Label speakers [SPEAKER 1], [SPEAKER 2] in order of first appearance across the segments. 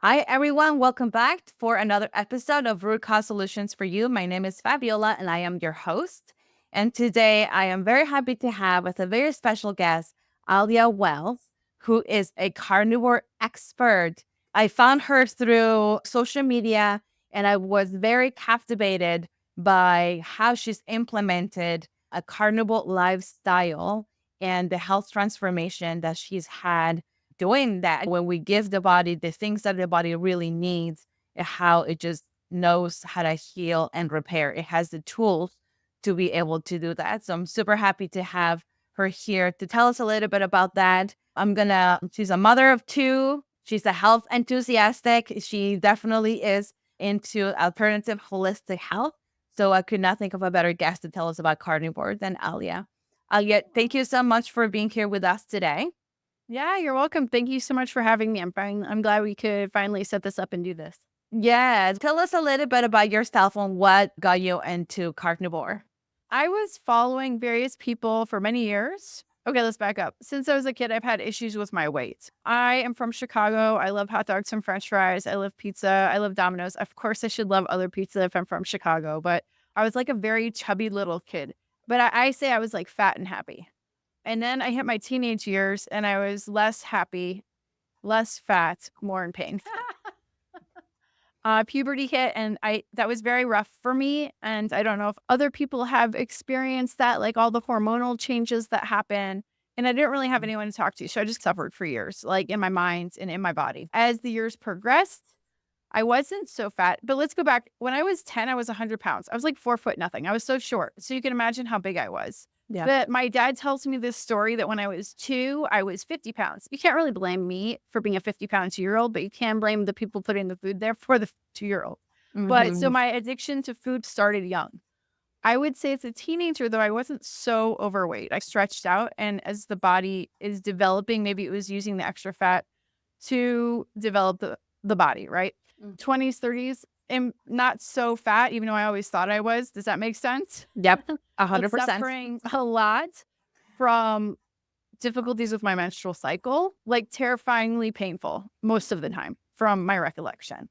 [SPEAKER 1] Hi, everyone. Welcome back for another episode of Root Cause Solutions for You. My name is Fabiola, and I am your host. And today I am very happy to have as a very special guest, Alia Wells, who is a carnivore expert. I found her through social media, and I was very captivated by how she's implemented a carnivore lifestyle and the health transformation that she's had doing that. When we give the body the things that the body really needs, how it just knows how to heal and repair. It has the tools to be able to do that. So I'm super happy to have her here to tell us a little bit about that. She's a mother of two. She's a health enthusiastic. She definitely is into alternative holistic health. So I could not think of a better guest to tell us about carnivore than Alia. Alia, thank you so much for being here with us today.
[SPEAKER 2] Yeah, you're welcome. Thank you so much for having me. I'm glad we could finally set this up and do this.
[SPEAKER 1] Yeah, tell us a little bit about yourself and what got you into carnivore.
[SPEAKER 2] I was following various people for many years. Okay, let's back up. Since I was a kid, I've had issues with my weight. I am from Chicago. I love hot dogs and french fries. I love pizza. I love Domino's. Of course, I should love other pizza if I'm from Chicago, but I was like a very chubby little kid. But I say I was like fat and happy. And then I hit my teenage years and I was less happy, less fat, more in pain. Puberty hit and that was very rough for me. And I don't know if other people have experienced that, like all the hormonal changes that happen. And I didn't really have anyone to talk to. So I just suffered for years, like in my mind and in my body. As the years progressed, I wasn't so fat. But let's go back. When I was 10, I was 100 pounds. I was like 4 foot nothing. I was so short. So you can imagine how big I was.
[SPEAKER 1] Yeah.
[SPEAKER 2] But my dad tells me this story that when I was 2, I was 50 pounds. You can't really blame me for being a 50-pound 2-year-old, but you can blame the people putting the food there for the 2-year-old. But so
[SPEAKER 1] Mm-hmm.
[SPEAKER 2] my addiction to food started young. I would say as a teenager, though, I wasn't so overweight. I stretched out. And as the body is developing, maybe it was using the extra fat to develop the body, right? 20s, 30s, am not so fat, even though I always thought I was. Does that make sense?
[SPEAKER 1] Yep,
[SPEAKER 2] But
[SPEAKER 1] 100%.
[SPEAKER 2] suffering a lot from difficulties with my menstrual cycle, like terrifyingly painful most of the time from my recollection.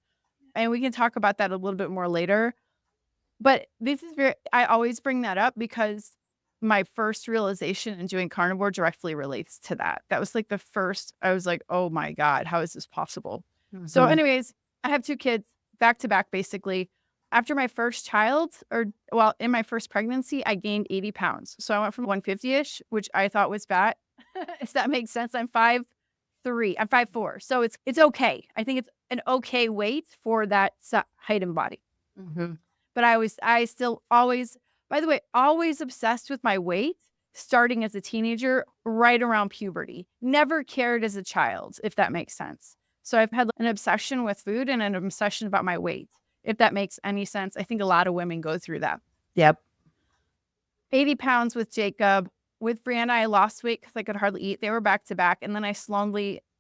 [SPEAKER 2] And we can talk about that a little bit more later. But I always bring that up because my first realization in doing carnivore directly relates to that. That was like the first, I was like, oh my God, how is this possible? So,
[SPEAKER 1] Mm-hmm.
[SPEAKER 2] anyways, I have 2 kids back to back, basically. After my first child, in my first pregnancy, I gained 80 pounds. So I went from 150 ish, which I thought was fat. If that makes sense, I'm 5'3". I'm 5'4". So it's okay. I think it's an okay weight for that height and body.
[SPEAKER 1] Mm-hmm.
[SPEAKER 2] But I still always, by the way, always obsessed with my weight starting as a teenager, right around puberty. Never cared as a child, if that makes sense. So I've had an obsession with food and an obsession about my weight, if that makes any sense. I think a lot of women go through that.
[SPEAKER 1] Yep.
[SPEAKER 2] 80 pounds with Jacob. With Brianna, I lost weight because I could hardly eat. They were back to back. And then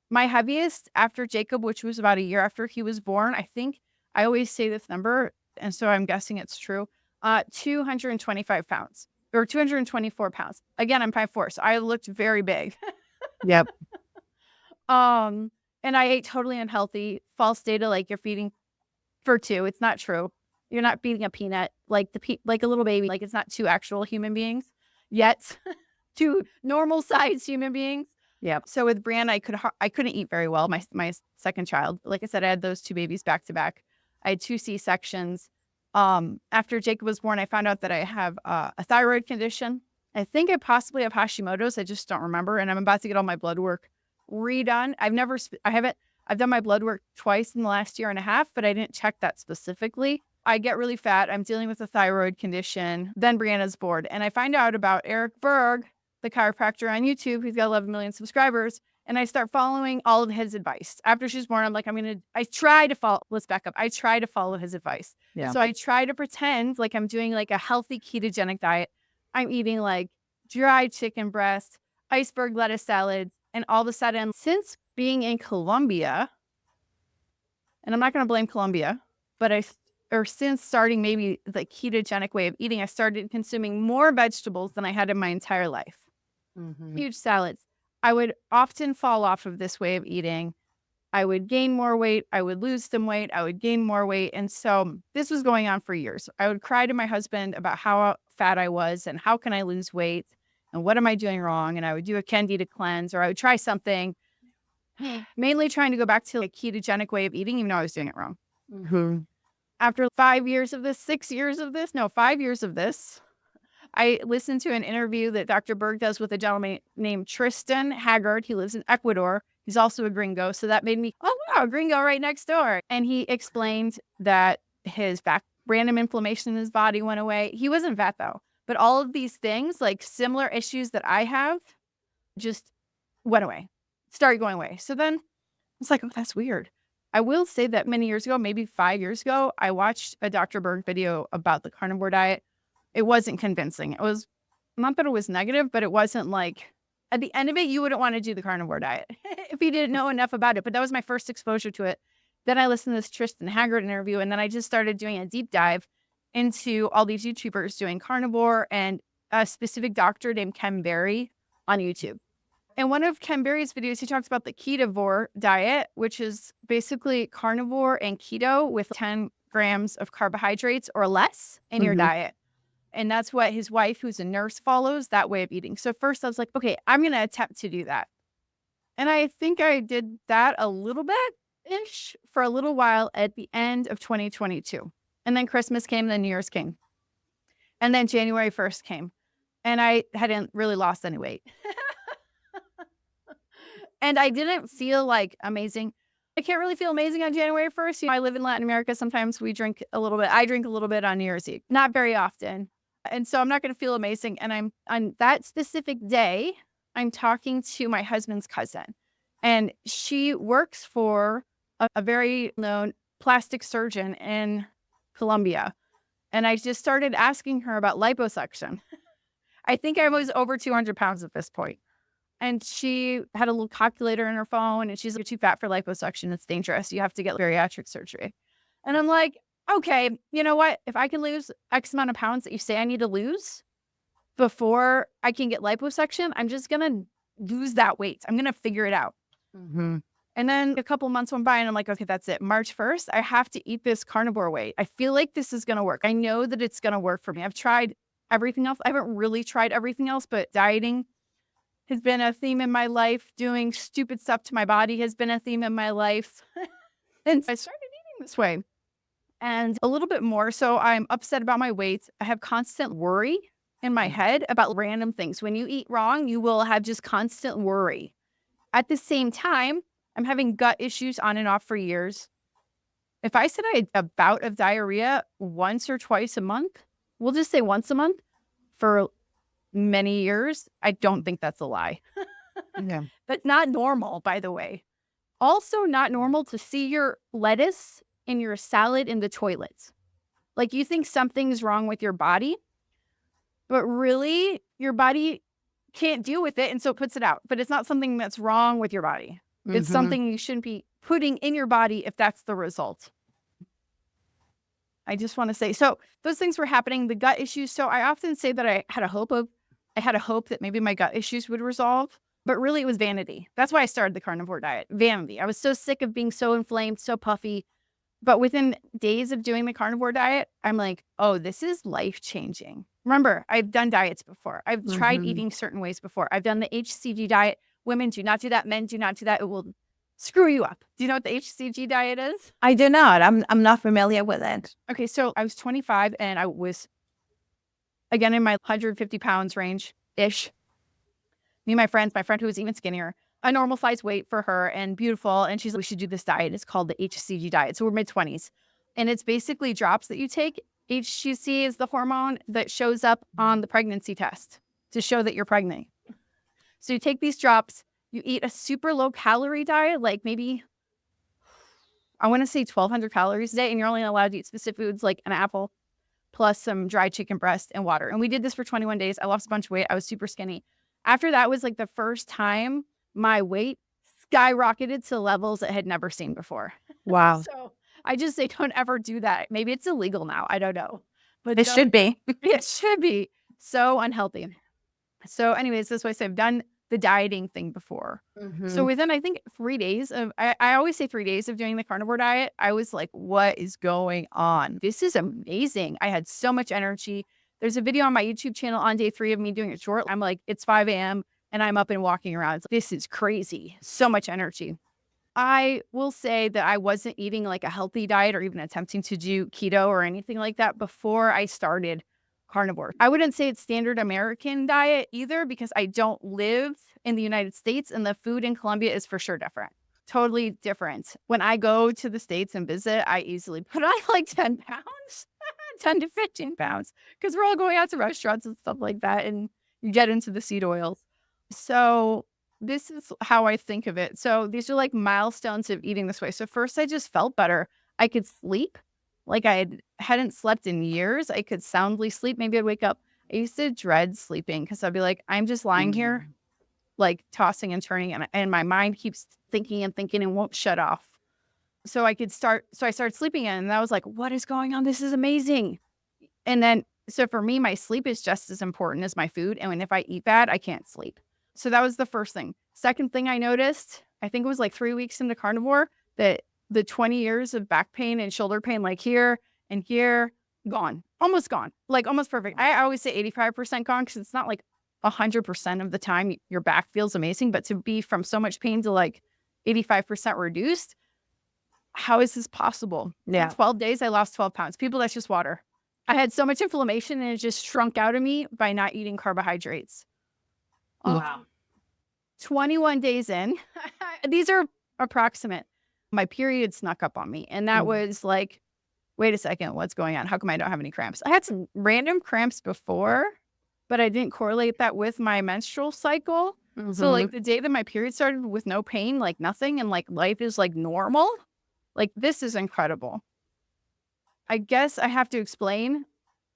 [SPEAKER 2] my heaviest after Jacob, which was about a year after he was born, I think I always say this number, and so I'm guessing it's true, 225 pounds or 224 pounds. Again, I'm 5'4", so I looked very big.
[SPEAKER 1] Yep.
[SPEAKER 2] And I ate totally unhealthy, false data, like you're feeding for 2. It's not true. You're not feeding a peanut like like a little baby. Like it's not 2 actual human beings yet. 2 normal sized human beings.
[SPEAKER 1] Yep.
[SPEAKER 2] So with Brianna, I couldn't eat very well. My second child, like I said, I had those 2 babies back to back. I had 2 C-sections. After Jacob was born, I found out that I have a thyroid condition. I think I possibly have Hashimoto's. I just don't remember. And I'm about to get all my blood work redone. I've done my blood work twice in the last year and a half, but I didn't check that specifically. I get really fat. I'm dealing with a thyroid condition. Then Brianna's bored. And I find out about Eric Berg, the chiropractor on YouTube. He's got 11 million subscribers. And I start following all of his advice. After she's born, I'm like, let's back up. I try to follow his advice.
[SPEAKER 1] Yeah.
[SPEAKER 2] So I try to pretend like I'm doing like a healthy ketogenic diet. I'm eating like dried chicken breast, iceberg lettuce salads. And all of a sudden, since being in Colombia, and I'm not going to blame Colombia, but since starting maybe the ketogenic way of eating, I started consuming more vegetables than I had in my entire life.
[SPEAKER 1] Mm-hmm.
[SPEAKER 2] Huge salads. I would often fall off of this way of eating I would gain more weight. I would lose some weight. I would gain more weight. And so this was going on for years. I would cry to my husband about how fat I was and how can I lose weight and what am I doing wrong? And I would do a candida cleanse or I would try something, mainly trying to go back to a ketogenic way of eating, even though I was doing it wrong.
[SPEAKER 1] Mm-hmm.
[SPEAKER 2] After 5 years of this, 6 years of this, no, 5 years of this, I listened to an interview that Dr. Berg does with a gentleman named Tristan Haggard. He lives in Ecuador. He's also a gringo. So that made me, oh, wow, a gringo right next door. And he explained that his back random inflammation in his body went away. He wasn't fat though, but all of these things, like similar issues that I have, just went away, started going away. So then I was like, oh, that's weird. I will say that many years ago, maybe 5 years ago, I watched a Dr. Berg video about the carnivore diet. It wasn't convincing. It was not that it was negative, but it wasn't like at the end of it, you wouldn't want to do the carnivore diet if you didn't know enough about it. But that was my first exposure to it. Then I listened to this Tristan Haggard interview, and then I just started doing a deep dive into all these YouTubers doing carnivore and a specific doctor named Ken Berry on YouTube. In one of Ken Berry's videos, he talks about the ketovore diet, which is basically carnivore and keto with 10 grams of carbohydrates or less in your diet. And that's what his wife, who's a nurse, follows, that way of eating. So first I was like, okay, I'm going to attempt to do that. And I think I did that a little bit-ish for a little while at the end of 2022. And then Christmas came, then New Year's came. And then January 1st came. And I hadn't really lost any weight. And I didn't feel like amazing. I can't really feel amazing on January 1st. You know, I live in Latin America. Sometimes we drink a little bit. I drink a little bit on New Year's Eve. Not very often. And so I'm not going to feel amazing. And I'm on that specific day, I'm talking to my husband's cousin. And she works for a very known plastic surgeon in Colombia. And I just started asking her about liposuction. I think I was over 200 pounds at this point. And she had a little calculator in her phone and she's like, you're too fat for liposuction. It's dangerous. You have to get bariatric surgery. And I'm like, okay, you know what? If I can lose X amount of pounds that you say I need to lose before I can get liposuction, I'm just going to lose that weight. I'm going to figure it out. And then a couple months went by and I'm like, okay, that's it. March 1st, I have to eat this carnivore weight. I feel like this is going to work. I know that it's going to work for me. I've tried everything else. I haven't really tried everything else, but dieting has been a theme in my life. Doing stupid stuff to my body has been a theme in my life. And I started eating this way. And a little bit more. So I'm upset about my weight. I have constant worry in my head about random things. When you eat wrong, you will have just constant worry. At the same time, I'm having gut issues on and off for years. If I said I had a bout of diarrhea once or twice a month, we'll just say once a month for many years, I don't think that's a lie.
[SPEAKER 1] Yeah.
[SPEAKER 2] But not normal, by the way. Also not normal to see your lettuce in your salad in the toilet. Like you think something's wrong with your body, but really your body can't deal with it and so it puts it out. But it's not something that's wrong with your body. It's something you shouldn't be putting in your body if that's the result. I just want to say, so those things were happening, the gut issues. So I often say that I had a hope that maybe my gut issues would resolve, but really it was vanity. That's why I started the carnivore diet. Vanity. I was so sick of being so inflamed, so puffy. But within days of doing the carnivore diet, I'm like, oh, this is life-changing. Remember, I've done diets before. I've tried eating certain ways before. I've done the HCG diet. Women do not do that. Men do not do that. It will screw you up. Do you know what the HCG diet is?
[SPEAKER 1] I do not. I'm not familiar with it.
[SPEAKER 2] Okay, so I was 25 and I was, again, in my 150 pounds range-ish. Me and my friend who was even skinnier, a normal size weight for her and beautiful. And she's like, we should do this diet. It's called the HCG diet. So we're mid-20s. And it's basically drops that you take. HCG is the hormone that shows up on the pregnancy test to show that you're pregnant. So you take these drops, you eat a super low calorie diet, like maybe, I want to say 1,200 calories a day. And you're only allowed to eat specific foods like an apple plus some dried chicken breast and water. And we did this for 21 days. I lost a bunch of weight. I was super skinny. After that was like the first time my weight skyrocketed to levels it had never seen before.
[SPEAKER 1] Wow.
[SPEAKER 2] So I just say don't ever do that. Maybe it's illegal now. I don't know. But
[SPEAKER 1] It should be.
[SPEAKER 2] it should be so unhealthy. So anyways, this way, so I've done the dieting thing before. So within, I think, 3 days of, I always say 3 days of doing the carnivore diet, I was like, what is going on? This is amazing. I had so much energy. There's a video on my YouTube channel on day 3 of me doing it short. I'm like, it's 5 a.m. and I'm up and walking around. It's like, this is crazy. So much energy. I will say that I wasn't eating like a healthy diet or even attempting to do keto or anything like that before I started carnivore. I wouldn't say it's standard American diet either, because I don't live in the United States and the food in Colombia is for sure different. Totally different. When I go to the States and visit, I easily put on like 10 pounds, 10 to 15 pounds, because we're all going out to restaurants and stuff like that. And you get into the seed oils. So this is how I think of it. So these are like milestones of eating this way. So first, I just felt better. I could sleep like I hadn't slept in years. I could soundly sleep. Maybe I'd wake up. I used to dread sleeping because I'd be like, I'm just lying here, like tossing and turning, and my mind keeps thinking and thinking and won't shut off. So I started sleeping in, and I was like, what is going on? This is amazing. And then, so for me, my sleep is just as important as my food. And if I eat bad, I can't sleep. So that was the first thing. Second thing I noticed, I think it was like 3 weeks into carnivore, that the 20 years of back pain and shoulder pain, like here and here, gone, almost gone, like almost perfect. I always say 85% gone, because it's not like 100% of the time your back feels amazing, but to be from so much pain to like 85% reduced, how is this possible?
[SPEAKER 1] Yeah.
[SPEAKER 2] In 12 days, I lost 12 pounds. People, that's just water. I had so much inflammation and it just shrunk out of me by not eating carbohydrates.
[SPEAKER 1] Wow.
[SPEAKER 2] 21 days in, these are approximate. My period snuck up on me. And that was like, wait a second, what's going on? How come I don't have any cramps? I had some random cramps before, but I didn't correlate that with my menstrual cycle. So like the day that my period started with no pain, like nothing, and like life is like normal, like this is incredible. I guess I have to explain.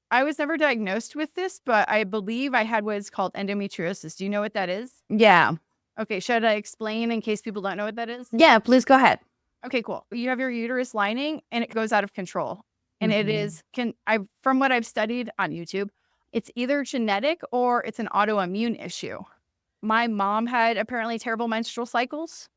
[SPEAKER 2] I was never diagnosed with this, but I believe I had what is called endometriosis. Do you know what that is?
[SPEAKER 1] Yeah.
[SPEAKER 2] Okay, should I explain in case people don't know what that is?
[SPEAKER 1] Yeah, please go ahead.
[SPEAKER 2] Okay, cool. You have your uterus lining and it goes out of control. And it is, from what I've studied on YouTube, it's either genetic or it's an autoimmune issue. My mom had apparently terrible menstrual cycles.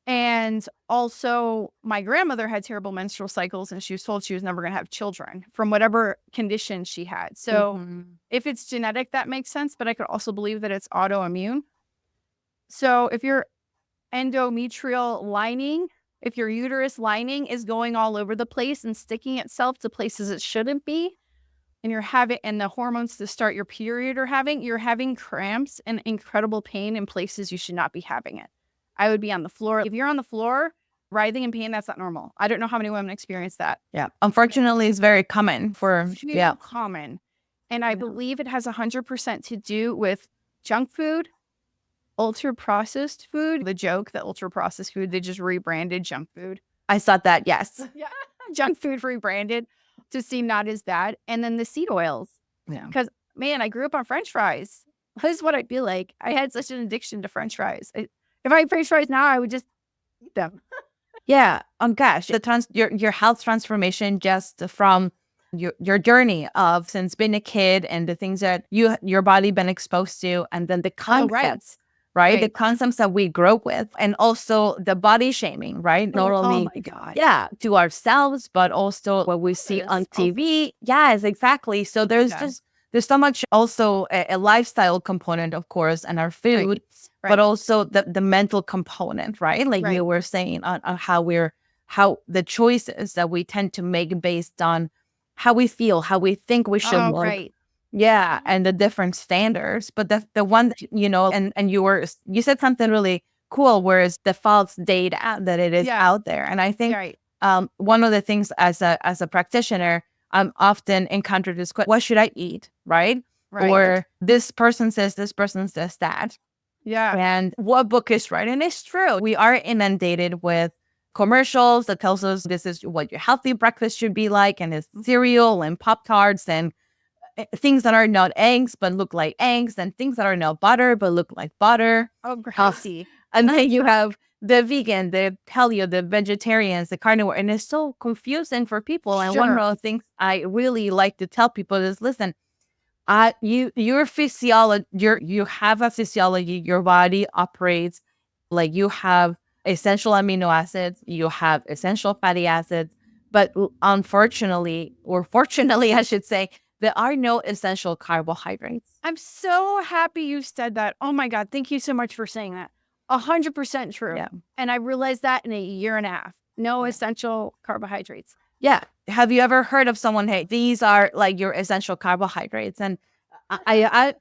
[SPEAKER 2] And also my grandmother had terrible menstrual cycles, and she was told she was never going to have children from whatever condition she had. So if it's genetic, that makes sense. But I could also believe that it's autoimmune. So if your endometrial lining, if your uterus lining is going all over the place and sticking itself to places it shouldn't be, and you're having, and the hormones to start your period are having, you're having cramps and incredible pain in places you should not be having it. I would be on the floor. If you're on the floor writhing in pain, that's not normal. I don't know how many women experience that.
[SPEAKER 1] Yeah. Unfortunately, it's very common for,
[SPEAKER 2] common. And I believe it has 100% to do with junk food, ultra-processed food. The joke that ultra-processed food, they just rebranded junk food.
[SPEAKER 1] I saw that, yes.
[SPEAKER 2] Yeah. Junk food rebranded to seem not as bad. And then the seed oils.
[SPEAKER 1] Yeah.
[SPEAKER 2] Because, man, I grew up on French fries. This is what I feel like. I had such an addiction to French fries. If I had French fries now, I would just eat them.
[SPEAKER 1] Yeah. Gosh, your health transformation just from your journey of since being a kid and the things that your body been exposed to, and then the concepts, right? The concepts that we grow up with, and also the body shaming, right? Not only,
[SPEAKER 2] oh my God.
[SPEAKER 1] Yeah, to ourselves, but also what we see on TV. Yes, exactly. So there's so much also a lifestyle component, of course, and our food. But also the mental component, right? Like you were saying on how the choices that we tend to make based on how we feel, how we think we should look. Yeah. And the different standards. But the one that, and you said something really cool, whereas the false data that it is out there. And I think one of the things as a practitioner, I'm often encountered this question: what should I eat? Right. Or this person says that.
[SPEAKER 2] Yeah.
[SPEAKER 1] And what book is right? And it's true. We are inundated with commercials that tells us this is what your healthy breakfast should be like, and it's cereal and Pop-Tarts and things that are not eggs but look like eggs, and things that are not butter but look like butter.
[SPEAKER 2] Oh, healthy.
[SPEAKER 1] And then you have the vegan, the paleo, the vegetarians, the carnivore, and it's so confusing for people. And one of the things I really like to tell people is, listen, Your physiology, you have a physiology. Your body operates like you have essential amino acids, you have essential fatty acids, but unfortunately, or fortunately, I should say, there are no essential carbohydrates.
[SPEAKER 2] I'm so happy you said that. Oh my God. Thank you so much for saying that. 100% true.
[SPEAKER 1] Yeah.
[SPEAKER 2] And I realized that in a year and a half. No essential carbohydrates.
[SPEAKER 1] Yeah. Have you ever heard of someone, hey, these are like your essential carbohydrates? And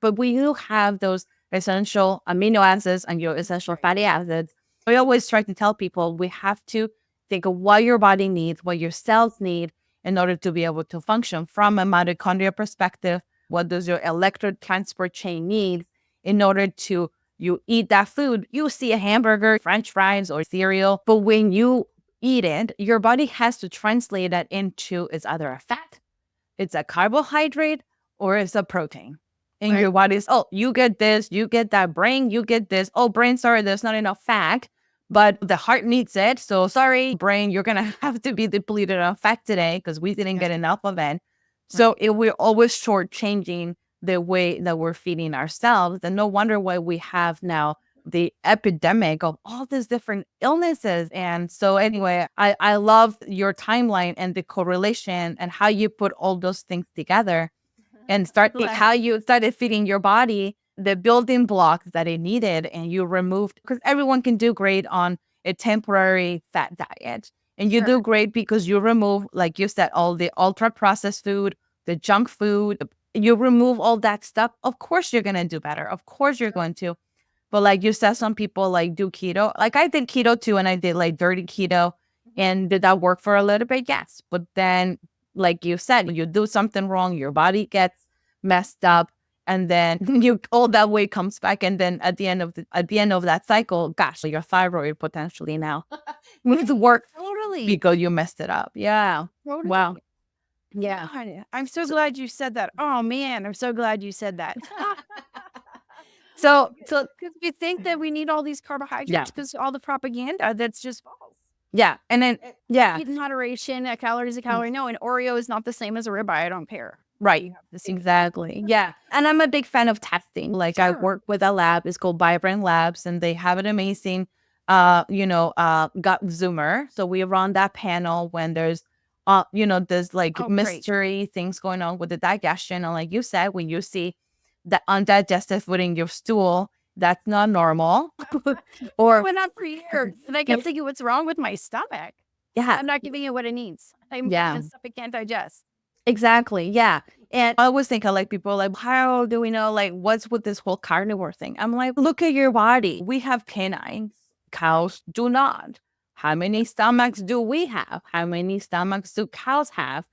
[SPEAKER 1] but we do have those essential amino acids and your essential fatty acids. We always try to tell people we have to think of what your body needs, what your cells need in order to be able to function from a mitochondria perspective. What does your electron transport chain need in order to you eat that food? You see a hamburger, French fries, or cereal, but when you eat it, your body has to translate that into it's either a fat, it's a carbohydrate, or it's a protein. And your body's, oh, you get this, you get that brain, you get this. Oh, brain, sorry, there's not enough fat, but the heart needs it. So sorry, brain, you're going to have to be depleted of fat today because we didn't get enough of it. So we're always shortchanging the way that we're feeding ourselves. And no wonder why we have now the epidemic of all these different illnesses. And so anyway, I love your timeline and the correlation and how you put all those things together and how you started feeding your body the building blocks that it needed. And you removed, because everyone can do great on a temporary fat diet. And you do great because you remove, like you said, all the ultra processed food, the junk food. You remove all that stuff. Of course, you're going to do better. Of course, you're going to. But like you said, some people like do keto. Like I did keto too, and I did like dirty keto. And did that work for a little bit? Yes. But then, like you said, you do something wrong, your body gets messed up, and then you all that weight comes back. And then at the end of that cycle, gosh, your thyroid potentially now needs to work because you messed it up. Yeah.
[SPEAKER 2] Totally.
[SPEAKER 1] Wow. Yeah.
[SPEAKER 2] God, I'm so glad you said that. Oh man, I'm so glad you said that.
[SPEAKER 1] So
[SPEAKER 2] Because we think that we need all these carbohydrates because all the propaganda that's just false.
[SPEAKER 1] yeah. And then
[SPEAKER 2] Eat in moderation, a calorie is a calorie. No, an Oreo is not the same as a ribeye. I don't care.
[SPEAKER 1] Right. Exactly. Yeah. And I'm a big fan of testing. Like I work with a lab, it's called Vibrant Labs, and they have an amazing gut zoomer. So we run that panel when there's there's like mystery things going on with the digestion. And like you said, when you see the undigested food in your stool, that's not normal.
[SPEAKER 2] Or went on for years. And I kept thinking, what's wrong with my stomach?
[SPEAKER 1] Yeah.
[SPEAKER 2] I'm not giving it what it needs. My stomach can't digest.
[SPEAKER 1] Exactly. Yeah. And I always think, like, people are like, how do we know, like, what's with this whole carnivore thing? I'm like, look at your body. We have canines. Cows do not. How many stomachs do we have? How many stomachs do cows have?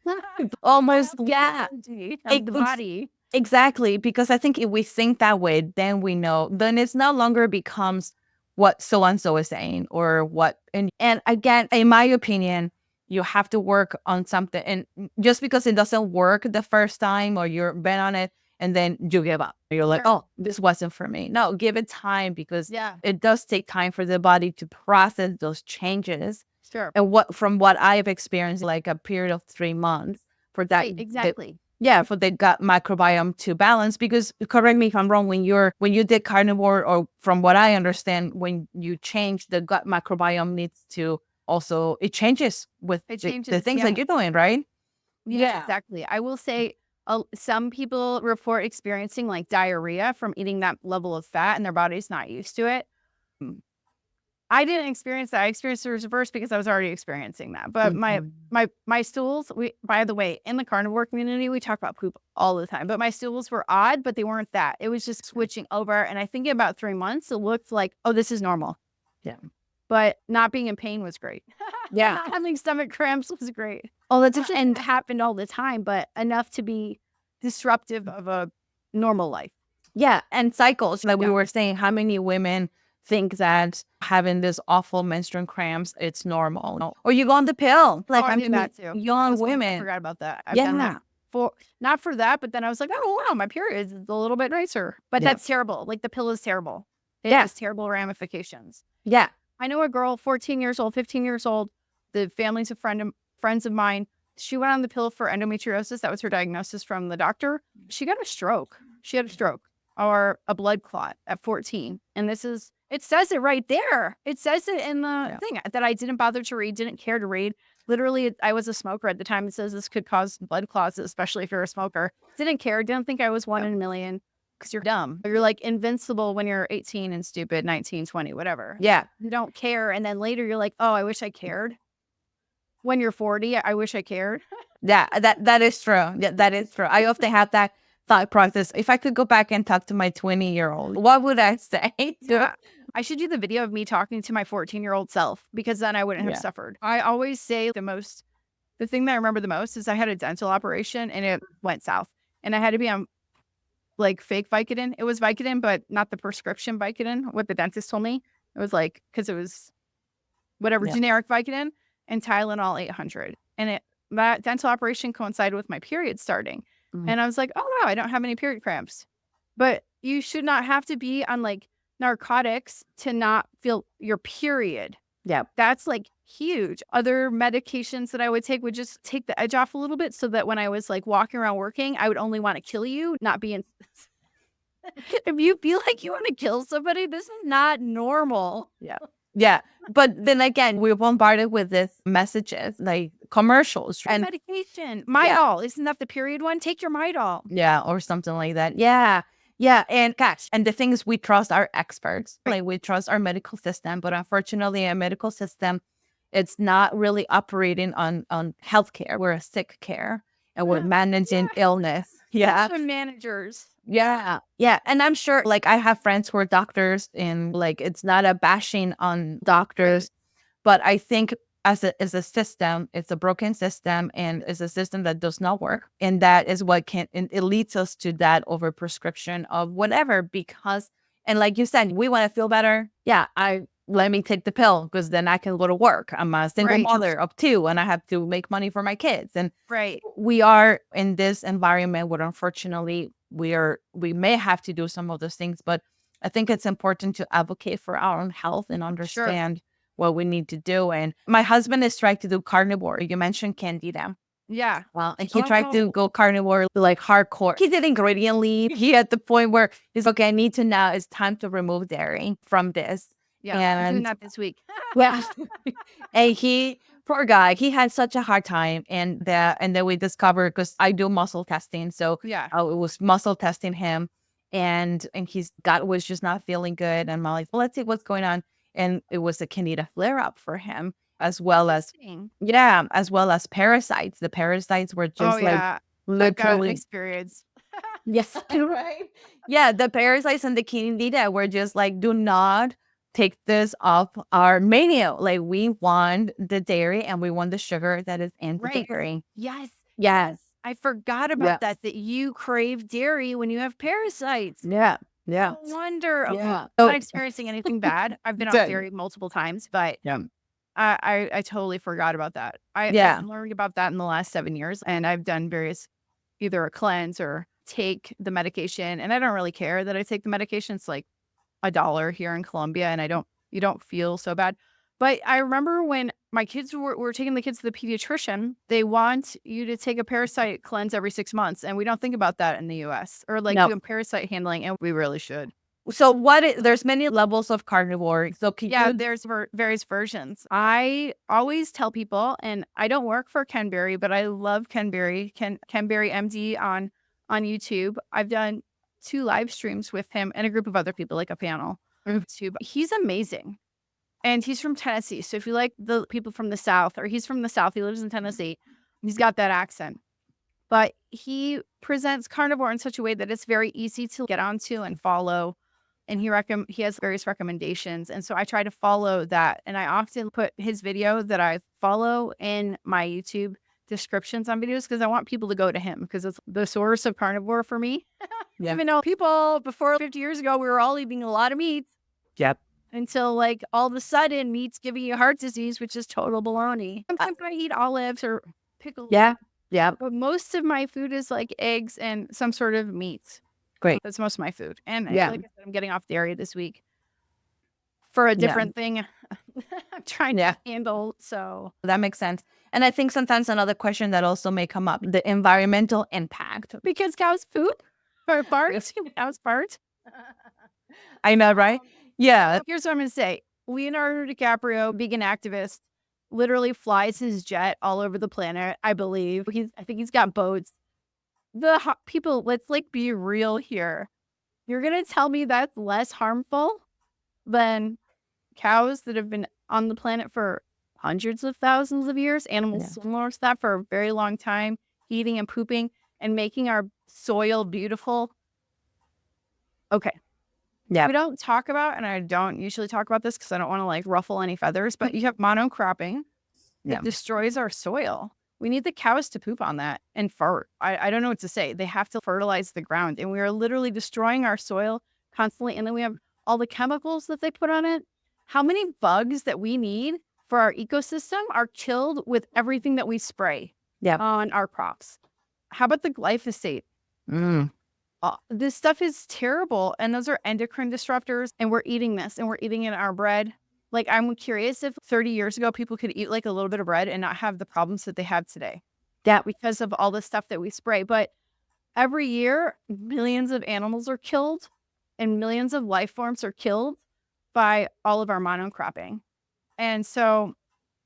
[SPEAKER 1] Almost, yeah.
[SPEAKER 2] The body.
[SPEAKER 1] Exactly. Because I think if we think that way, then we know, then it's no longer becomes what so and so is saying or what. And again, in my opinion, you have to work on something. And just because it doesn't work the first time or you're bent on it and then you give up, you're like, oh, this wasn't for me. No, give it time because it does take time for the body to process those changes.
[SPEAKER 2] Sure.
[SPEAKER 1] And from what I've experienced, like a period of 3 months for that.
[SPEAKER 2] Exactly.
[SPEAKER 1] For the gut microbiome to balance. Because correct me if I'm wrong, when you did carnivore, or from what I understand, when you change the gut microbiome needs to also, it changes with the things that you're doing, right?
[SPEAKER 2] Yeah, exactly. I will say some people report experiencing like diarrhea from eating that level of fat and their body's not used to it. I didn't experience that. I experienced the reverse because I was already experiencing that. But my stools, by the way, in the carnivore community, we talk about poop all the time. But my stools were odd, but they weren't that. It was just switching over. And I think in about 3 months, it looked like, oh, this is normal.
[SPEAKER 1] Yeah.
[SPEAKER 2] But not being in pain was great.
[SPEAKER 1] Yeah.
[SPEAKER 2] Not having stomach cramps was great. Oh, that's and happened all the time, but enough to be disruptive of a normal life.
[SPEAKER 1] Yeah. And cycles, like we were saying, how many women think that having this awful menstrual cramps, it's normal. Or you go on the pill. Like
[SPEAKER 2] I did that too.
[SPEAKER 1] Young women.
[SPEAKER 2] I forgot about that. I've done that. Not for that, but then I was like, oh wow, my period is a little bit nicer. But that's terrible. Like the pill is terrible. It has terrible ramifications.
[SPEAKER 1] Yeah.
[SPEAKER 2] I know a girl, 14 years old, 15 years old. The family's friends of mine. She went on the pill for endometriosis. That was her diagnosis from the doctor. She got a stroke. She had a stroke or a blood clot at 14. And it says it right there. It says it in the thing that I didn't bother to read, didn't care to read. Literally, I was a smoker at the time. It says this could cause blood clots, especially if you're a smoker. Didn't care. Didn't think I was one in a million because you're dumb. You're like invincible when you're 18 and stupid, 19, 20, whatever.
[SPEAKER 1] Yeah.
[SPEAKER 2] You don't care. And then later you're like, oh, I wish I cared. When you're 40, I wish I cared.
[SPEAKER 1] Yeah, that is true. Yeah, that is true. I often have that thought process. If I could go back and talk to my 20-year-old, what would I say?
[SPEAKER 2] Yeah. I should do the video of me talking to my 14-year-old self because then I wouldn't have suffered. I always say the thing that I remember the most is I had a dental operation and it went south. And I had to be on like fake Vicodin. It was Vicodin, but not the prescription Vicodin, what the dentist told me. It was like, because it was whatever, generic Vicodin and Tylenol 800. And that dental operation coincided with my period starting. And I was like, oh, wow, I don't have any period cramps. But you should not have to be on like narcotics to not feel your period.
[SPEAKER 1] Yeah.
[SPEAKER 2] That's like huge. Other medications that I would take would just take the edge off a little bit so that when I was like walking around working, I would only want to kill you, not be in. If you feel like you want to kill somebody, this is not normal.
[SPEAKER 1] Yeah. Yeah. But then again, we're bombarded with these messages, like commercials.
[SPEAKER 2] And medication. Midol. Isn't that the period one? Take your Midol.
[SPEAKER 1] Yeah. Or something like that. Yeah. Yeah. And gosh, and the thing is, we trust our experts. Like we trust our medical system. But unfortunately, our medical system, it's not really operating on healthcare. We're a sick care and we're managing illness. Yeah.
[SPEAKER 2] Managers.
[SPEAKER 1] Yeah. Yeah. And I'm sure like I have friends who are doctors and like it's not a bashing on doctors, but I think as a system, it's a broken system and it's a system that does not work. And that is what it leads us to that overprescription of whatever, because, and like you said, we want to feel better. Yeah. Let me take the pill because then I can go to work. I'm a single mother of 2 and I have to make money for my kids. And we are in this environment where unfortunately we may have to do some of those things, but I think it's important to advocate for our own health and understand what we need to do. And my husband is trying to do carnivore. You mentioned Candida.
[SPEAKER 2] Yeah.
[SPEAKER 1] Well, and he tried to go carnivore like hardcore. He did ingredient leave. He at the point where he's okay, I need to now, it's time to remove dairy from this.
[SPEAKER 2] Yeah, I'm doing that this week.
[SPEAKER 1] Yeah. And poor guy, he had such a hard time. And then we discovered, because I do muscle testing. So it was muscle testing him. And his gut was just not feeling good. And I'm like, well, let's see what's going on. And it was a Candida flare-up for him, as well as parasites. The parasites were just literally
[SPEAKER 2] experience.
[SPEAKER 1] Yes, right. Yeah, the parasites and the Candida were just like, do not take this off our menu. Like we want the dairy and we want the sugar that is in the dairy.
[SPEAKER 2] Yes. I forgot about that you crave dairy when you have parasites.
[SPEAKER 1] Yeah.
[SPEAKER 2] No wonder. Okay.
[SPEAKER 1] Yeah.
[SPEAKER 2] I'm not experiencing anything bad. I've been off dairy multiple times, but I totally forgot about that. I've learned about that in the last 7 years, and I've done various, either a cleanse or take the medication. And I don't really care that I take the medication. It's like $1 here in Colombia, and you don't feel so bad. But I remember when my kids were taking the kids to the pediatrician, they want you to take a parasite cleanse every 6 months. And we don't think about that in the US, or like doing parasite handling. And we really should.
[SPEAKER 1] So there's many levels of carnivore. So
[SPEAKER 2] there's various versions. I always tell people, and I don't work for Ken Berry, but I love Ken Berry, Ken Berry MD on YouTube. I've done 2 live streams with him and a group of other people, like a panel. He's amazing. And he's from Tennessee. So if you like the people from the South, or he's from the South, he lives in Tennessee, he's got that accent. But he presents carnivore in such a way that it's very easy to get onto and follow. And he has various recommendations. And so I try to follow that. And I often put his video that I follow in my YouTube descriptions on videos, because I want people to go to him, because it's the source of carnivore for me. Even though people before 50 years ago, we were all eating a lot of meat.
[SPEAKER 1] Yep.
[SPEAKER 2] Until like all of a sudden meat's giving you heart disease, which is total baloney. Sometimes I eat olives or pickles.
[SPEAKER 1] Yeah. Yeah.
[SPEAKER 2] But most of my food is like eggs and some sort of meat.
[SPEAKER 1] Great.
[SPEAKER 2] That's most of my food. And like I said, I'm getting off dairy this week. for a
[SPEAKER 1] Yeah.
[SPEAKER 2] different thing I'm trying to handle. So
[SPEAKER 1] That makes sense. And I think sometimes another question that also may come up, the environmental impact.
[SPEAKER 2] because cows poop or fart, cows fart.
[SPEAKER 1] I know, right? Yeah.
[SPEAKER 2] Here's what I'm going to say. Leonardo DiCaprio, vegan activist, literally flies his jet all over the planet. I believe I think he's got boats. People, let's like be real here. You're going to tell me that's less harmful than cows that have been on the planet for hundreds of thousands of years, animals similar to that for a very long time, eating and pooping and making our soil beautiful. Okay.
[SPEAKER 1] Yeah.
[SPEAKER 2] We don't talk about, and I don't usually talk about this because I don't want to like ruffle any feathers, but you have monocropping that destroys our soil. We need the cows to poop on that and fart. I don't know what to say. They have to fertilize the ground, and we are literally destroying our soil constantly. And then we have all the chemicals that they put on it. How many bugs that we need for our ecosystem are killed with everything that we spray on our crops? How about the glyphosate? This stuff is terrible, and those are endocrine disruptors, and we're eating this, and we're eating it in our bread. Like, I'm curious if 30 years ago, people could eat like a little bit of bread and not have the problems that they have today. Yeah, because of all the stuff that we spray. But every year, millions of animals are killed and millions of life forms are killed by all of our monocropping. And so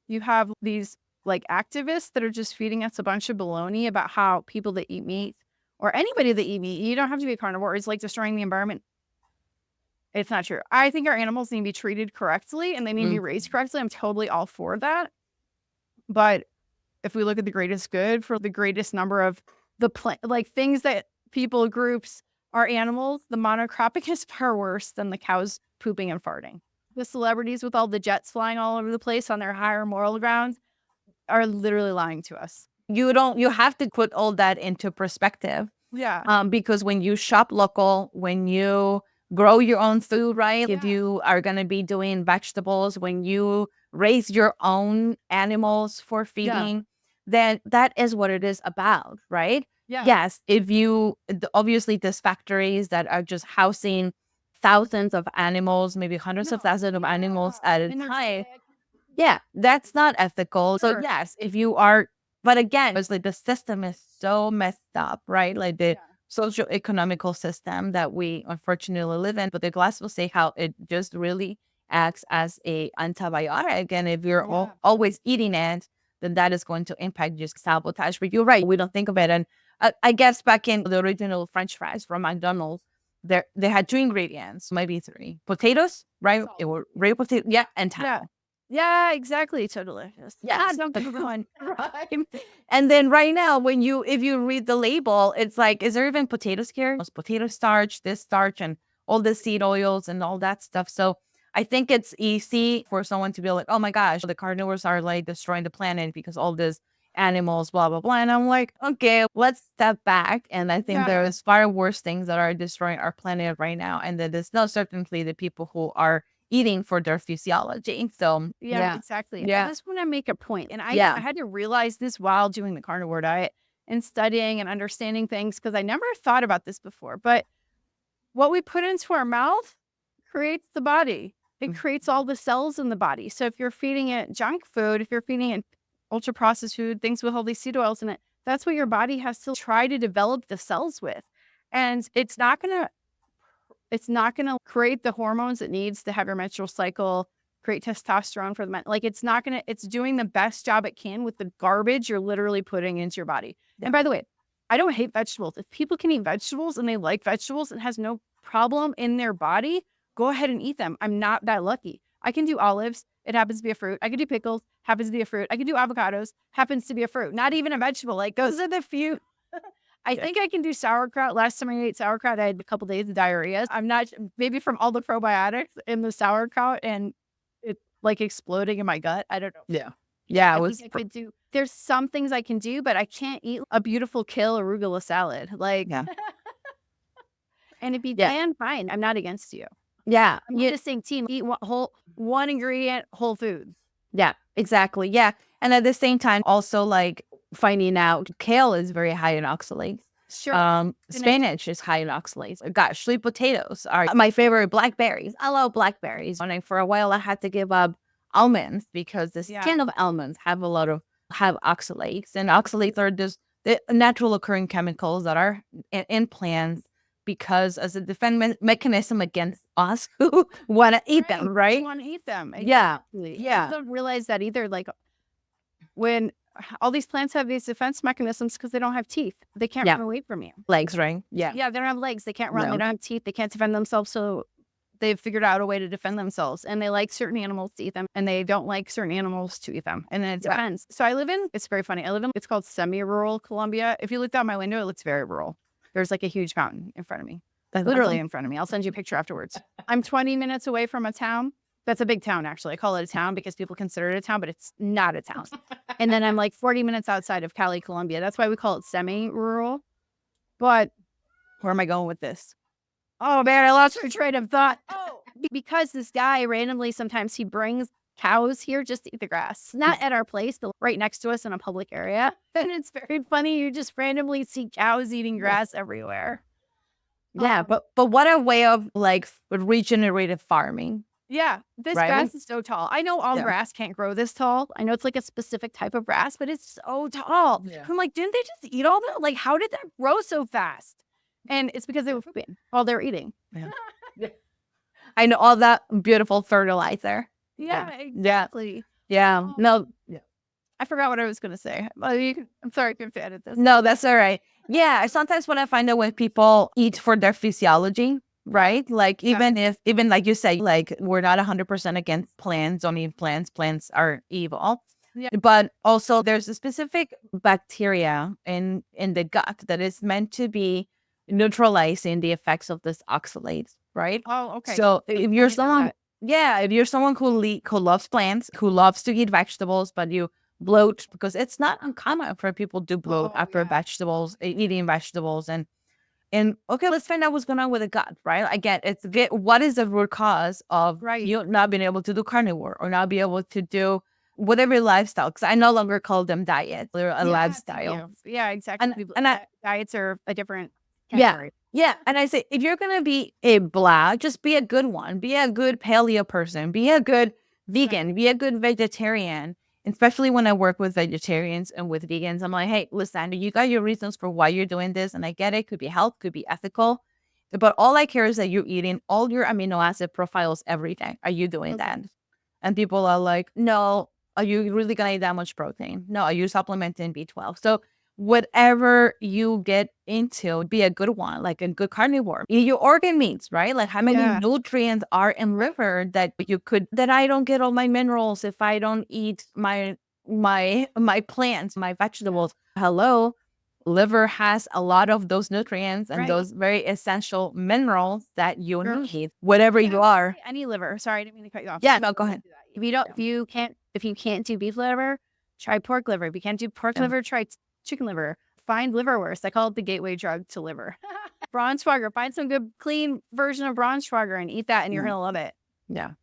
[SPEAKER 2] you have these like activists that are just feeding us a bunch of baloney about how people that eat meat or anybody that eat meat, you don't have to be a carnivore, is like destroying the environment. It's not true. I think our animals need to be treated correctly and they need to be raised correctly. I'm totally all for that. But if we look at the greatest good for the greatest number of the like things that people groups are animals, the monocropping is far worse than the cows pooping and farting. The celebrities with all the jets flying all over the place on their higher moral grounds are literally lying to us.
[SPEAKER 1] You have to put all that into perspective.
[SPEAKER 2] Yeah.
[SPEAKER 1] Because when you shop local, when you grow your own food, right? If you are going to be doing vegetables, when you raise your own animals for feeding, then that is what it is about, right?
[SPEAKER 2] Yeah.
[SPEAKER 1] Yes. If you, obviously, there's factories that are just housing thousands of animals, maybe hundreds of thousands of animals at a time. Yeah, that's not ethical. So yes, if you are, but again, it's like the system is so messed up, right? Like the socio-economical system that we unfortunately live in. But the glass will say how it just really acts as a antibiotic. And if you're always eating it, then that is going to impact just sabotage. But you're right, we don't think of it. And I guess back in the original French fries from McDonald's, they had two ingredients, maybe three: potatoes, right? It were real potato, and tallow.
[SPEAKER 2] Yeah, exactly. So delicious.
[SPEAKER 1] Yeah,
[SPEAKER 2] don't get one.
[SPEAKER 1] right. And then right now, if you read the label, it's like, is there even potatoes here? It's potato starch, this starch, and all the seed oils and all that stuff. So I think it's easy for someone to be like, oh my gosh, the carnivores are like destroying the planet because all these animals, blah, blah, blah. And I'm like, okay, let's step back. And I think there is far worse things that are destroying our planet right now. And that is not certainly the people who are eating for their physiology. So
[SPEAKER 2] exactly.
[SPEAKER 1] Yeah.
[SPEAKER 2] I just want to make a point. And I had to realize this while doing the carnivore diet and studying and understanding things because I never thought about this before. But what we put into our mouth creates the body. It creates all the cells in the body. So if you're feeding it junk food, if you're feeding it ultra processed food, things with all these seed oils in it, that's what your body has to try to develop the cells with. And it's not going to create the hormones it needs to have your menstrual cycle, create testosterone for the men. Like it's doing the best job it can with the garbage you're literally putting into your body. And by the way, I don't hate vegetables. If people can eat vegetables and they like vegetables and has no problem in their body, go ahead and eat them. I'm not that lucky. I can do olives. It happens to be a fruit. I can do pickles. Happens to be a fruit. I can do avocados. Happens to be a fruit. Not even a vegetable. Like those are the few. I think I can do sauerkraut. Last time I ate sauerkraut, I had a couple days of diarrhea. I'm not, maybe from all the probiotics in the sauerkraut and it like exploding in my gut. I don't know.
[SPEAKER 1] Yeah.
[SPEAKER 2] There's some things I can do, but I can't eat a beautiful kale arugula salad. Like, and if you can, fine. I'm not against you.
[SPEAKER 1] Yeah.
[SPEAKER 2] I'm just saying, team, eat one ingredient, whole foods.
[SPEAKER 1] Yeah, exactly. Yeah. And at the same time, also like finding out kale is very high in oxalates.
[SPEAKER 2] Sure.
[SPEAKER 1] Spinach is high in oxalates. Gosh, sweet potatoes are my favorite. Blackberries. I love blackberries. And for a while, I had to give up almonds because the skin of almonds have oxalates, and oxalates are just the natural occurring chemicals that are in plants because as a defense mechanism against us who want to eat them, right?
[SPEAKER 2] Want to eat them.
[SPEAKER 1] Yeah.
[SPEAKER 2] Exactly.
[SPEAKER 1] Yeah.
[SPEAKER 2] I don't realize that either. Like when all these plants have these defense mechanisms because they don't have teeth. They can't run away from you.
[SPEAKER 1] Legs, right? Yeah.
[SPEAKER 2] Yeah, they don't have legs. They can't run.
[SPEAKER 1] No.
[SPEAKER 2] They don't have teeth. They can't defend themselves. So they've figured out a way to defend themselves. And they like certain animals to eat them, and they don't like certain animals to eat them. And then it depends. So I live in, it's very funny. It's called semi-rural Colombia. If you looked out my window, it looks very rural. There's like a huge fountain in front of me.
[SPEAKER 1] That's
[SPEAKER 2] Literally
[SPEAKER 1] awesome.
[SPEAKER 2] in front of me. I'll send you a picture afterwards. I'm 20 minutes away from a town. That's a big town, actually. I call it a town because people consider it a town, but it's not a town. And then I'm like 40 minutes outside of Cali, Colombia. That's why we call it semi-rural. But
[SPEAKER 1] Where am I going with this?
[SPEAKER 2] oh man, I lost my train of thought. Oh, because this guy randomly sometimes he brings cows here just to eat the grass. Not at our place, but right next to us in a public area. And it's very funny. You just randomly see cows eating grass everywhere.
[SPEAKER 1] Yeah, but what a way of like regenerative farming.
[SPEAKER 2] Yeah, this
[SPEAKER 1] Right?
[SPEAKER 2] grass is so tall. I know all grass can't grow this tall. I know it's like a specific type of grass, but it's so tall.
[SPEAKER 1] Yeah.
[SPEAKER 2] I'm like, didn't they just eat all that? Like, how did that grow so fast? And it's because they were pooping while they were eating.
[SPEAKER 1] I know all that beautiful fertilizer.
[SPEAKER 2] Yeah, exactly.
[SPEAKER 1] Yeah. No. Yeah.
[SPEAKER 2] I forgot what I was going to say. I'm sorry, I couldn't edit this.
[SPEAKER 1] No, that's all right. Yeah. Sometimes when I find out when people eat for their physiology, right? Like even like you say, like we're not 100% against plants, don't eat plants. Plants are evil.
[SPEAKER 2] Yeah.
[SPEAKER 1] But also there's a specific bacteria in the gut that is meant to be neutralizing the effects of this oxalates, right?
[SPEAKER 2] Oh, okay.
[SPEAKER 1] So if you're someone, if you're someone who loves plants, who loves to eat vegetables, but you bloat, because it's not uncommon for people to bloat after vegetables, eating vegetables, and okay, let's find out what's going on with the gut, right? Again, what is the root cause of you not being able to do carnivore or not be able to do whatever lifestyle? Because I no longer call them diet; they're a lifestyle.
[SPEAKER 2] Yeah, exactly.
[SPEAKER 1] And
[SPEAKER 2] diets are a different category.
[SPEAKER 1] Yeah. And I say, if you're going to be a blah, just be a good one. Be a good paleo person. Be a good vegan. Be a good vegetarian. Especially when I work with vegetarians and with vegans, I'm like, hey, listen, you got your reasons for why you're doing this. And I get it. Could be health, could be ethical. But all I care is that you're eating all your amino acid profiles every day. Are you doing that? And people are like, no, are you really going to eat that much protein? No, are you supplementing B12? So whatever you get into, be a good one, like a good carnivore. Eat your organ meats, right? Like how many nutrients are in liver that I don't get all my minerals if I don't eat my plants, my vegetables. Hello, liver has a lot of those nutrients and those very essential minerals that you need, whatever you are.
[SPEAKER 2] Any liver. Sorry, I didn't mean to cut you off.
[SPEAKER 1] Yeah, no, go ahead.
[SPEAKER 2] If you can't do beef liver, try pork liver. If you can't do pork liver, try chicken liver. Find liverwurst. I call it the gateway drug to liver. Braunschweiger. Find some good clean version of Braunschweiger and eat that, and you're gonna love it.
[SPEAKER 1] Yeah.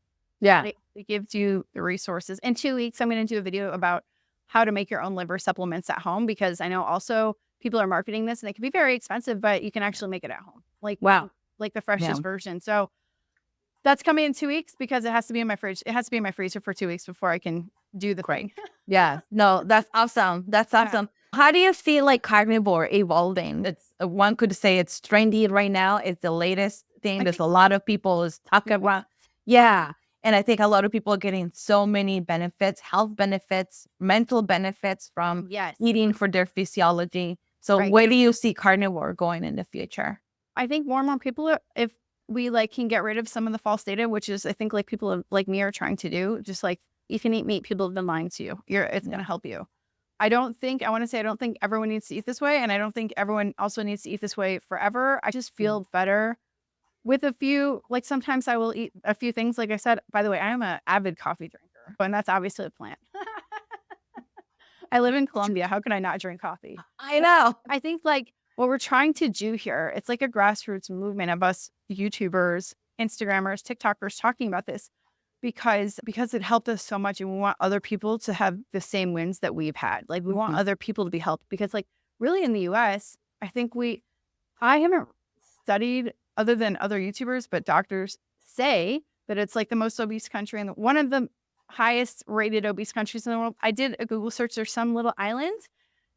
[SPEAKER 2] It gives you the resources. In 2 weeks, I'm gonna do a video about how to make your own liver supplements at home, because I know also people are marketing this and it can be very expensive, but you can actually make it at home. Like the freshest version. So that's coming in 2 weeks because it has to be in my fridge. It has to be in my freezer for 2 weeks before I can do the thing.
[SPEAKER 1] Yeah. No, that's awesome. That's awesome. How do you feel like carnivore evolving? It's one could say it's trendy right now. It's the latest thing. There's a lot of people is talking about. Yeah. And I think a lot of people are getting so many benefits, health benefits, mental benefits from eating for their physiology. So where do you see carnivore going in the future?
[SPEAKER 2] I think more and more people, if we can get rid of some of the false data, which is I think people like me are trying to do, just like you can eat meat, people have been lying to you. It's going to help you. I don't think everyone needs to eat this way. And I don't think everyone also needs to eat this way forever. I just feel better with a few, sometimes I will eat a few things. Like I said, by the way, I am an avid coffee drinker, and that's obviously a plant. I live in Colombia. How can I not drink coffee?
[SPEAKER 1] I know.
[SPEAKER 2] I think what we're trying to do here, it's like a grassroots movement of us YouTubers, Instagrammers, TikTokers talking about this because it helped us so much, and we want other people to have the same wins that we've had. We want other people to be helped because really in the US, I think we I haven't studied other than other YouTubers, but doctors say that it's like the most obese country and one of the highest rated obese countries in the world. I did a Google search. There's some little island